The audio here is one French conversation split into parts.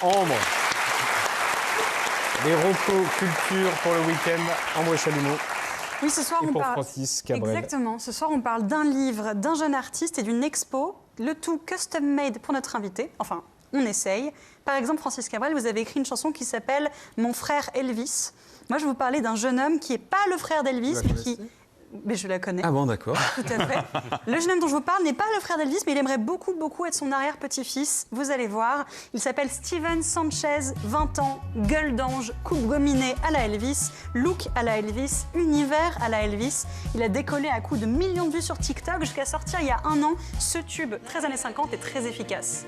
Ambre. Les recos culture pour le week-end. Ambre Chalumeau. Oui, ce soir, on parle... Francis Cabrel. Exactement. Ce soir, on parle d'un livre, d'un jeune artiste et d'une expo, le tout custom-made pour notre invité. Enfin, on essaye. Par exemple, Francis Cabrel, vous avez écrit une chanson qui s'appelle « Mon frère Elvis ». Moi, je vais vous parler d'un jeune homme qui n'est pas le frère d'Elvis, mais qui... Mais je la connais. Ah bon, d'accord. Tout à fait. Le jeune homme dont je vous parle n'est pas le frère d'Elvis, mais il aimerait beaucoup, beaucoup être son arrière-petit-fils. Vous allez voir. Il s'appelle Steven Sanchez, 20 ans, gueule d'ange, coupe gominée à la Elvis, look à la Elvis, univers à la Elvis. Il a décollé à coups de millions de vues sur TikTok jusqu'à sortir il y a 1 an ce tube très années 50 et très efficace.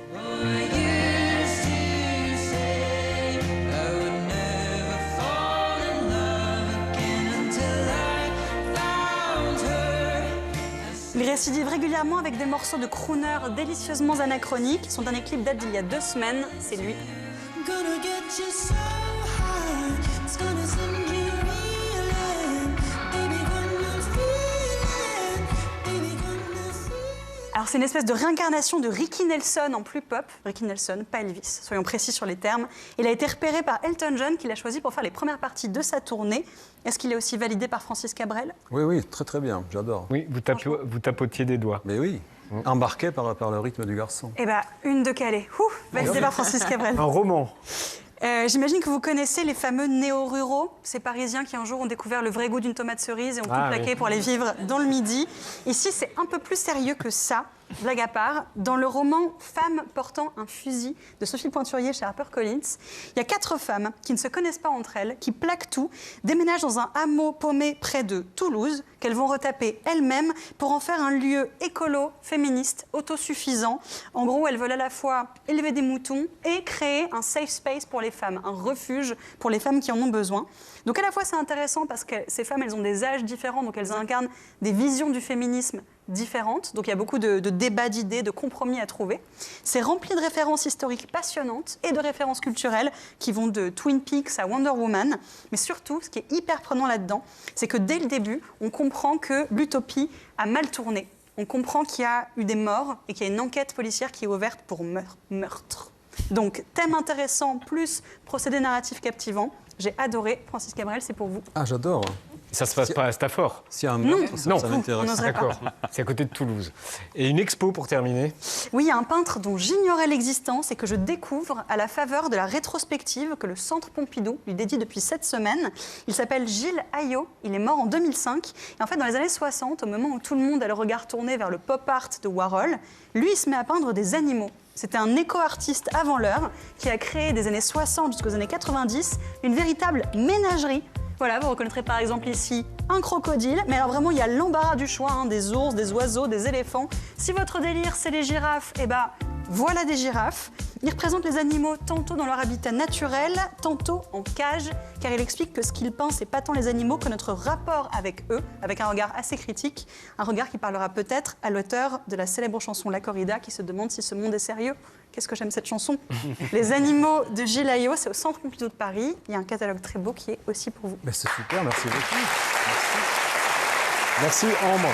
Il récidive régulièrement avec des morceaux de crooner délicieusement anachroniques. Son dernier clip date d'il y a 2 semaines, c'est lui. Alors c'est une espèce de réincarnation de Ricky Nelson en plus pop. Ricky Nelson, pas Elvis, soyons précis sur les termes. Il a été repéré par Elton John, qui l'a choisi pour faire les premières parties de sa tournée. Est-ce qu'il est aussi validé par Francis Cabrel? Oui, oui, très très bien, j'adore. Oui, vous tapotiez des doigts. Mais oui, embarqué par le rythme du garçon. Eh bien, une de calée. Validé par Francis Cabrel. Un roman. J'imagine que vous connaissez les fameux néo-ruraux, ces Parisiens qui un jour ont découvert le vrai goût d'une tomate cerise et ont tout plaqué pour aller vivre dans le Midi. Ici, c'est un peu plus sérieux que ça, blague à part. Dans le roman « Femme portant un fusil » de Sophie Pointurier chez HarperCollins, il y a 4 femmes qui ne se connaissent pas entre elles, qui plaquent tout, déménagent dans un hameau paumé près de Toulouse, qu'elles vont retaper elles-mêmes pour en faire un lieu écolo, féministe, autosuffisant. En gros, elles veulent à la fois élever des moutons et créer un safe space pour les femmes, un refuge pour les femmes qui en ont besoin. Donc à la fois, c'est intéressant parce que ces femmes, elles ont des âges différents, donc elles incarnent des visions du féminisme différentes. Donc il y a beaucoup de débats, d'idées, de compromis à trouver. C'est rempli de références historiques passionnantes et de références culturelles qui vont de Twin Peaks à Wonder Woman. Mais surtout, ce qui est hyper prenant là-dedans, c'est que dès le début, on comprend que l'utopie a mal tourné. On comprend qu'il y a eu des morts et qu'il y a une enquête policière qui est ouverte pour meurtre. Donc, thème intéressant plus procédé narratif captivant. J'ai adoré. Francis Cabrel, c'est pour vous. Ah, j'adore. Ça se passe pas à Stafford? S'il y a un meurtre, ça m'intéresse. D'accord, c'est à côté de Toulouse. Et une expo pour terminer? Oui, il y a un peintre dont j'ignorais l'existence et que je découvre à la faveur de la rétrospective que le Centre Pompidou lui dédie depuis 7 semaines. Il s'appelle Gilles Ayot, il est mort en 2005. Et en fait, dans les années 60, au moment où tout le monde a le regard tourné vers le pop art de Warhol, lui, il se met à peindre des animaux. C'était un éco-artiste avant l'heure qui a créé des années 60 jusqu'aux années 90 une véritable ménagerie. Voilà, vous reconnaîtrez par exemple ici un crocodile, mais alors vraiment il y a l'embarras du choix, des ours, des oiseaux, des éléphants. Si votre délire c'est les girafes, eh ben voilà des girafes. Il représente les animaux tantôt dans leur habitat naturel, tantôt en cage, car il explique que ce qu'il peint, c'est pas tant les animaux que notre rapport avec eux, avec un regard assez critique, un regard qui parlera peut-être à l'auteur de la célèbre chanson La Corrida, qui se demande si ce monde est sérieux. Qu'est-ce que j'aime cette chanson. Les animaux de Gilles Ayot, c'est au Centre Pompidou de Paris. Il y a un catalogue très beau qui est aussi pour vous. Mais c'est super, merci beaucoup. Merci Ambre.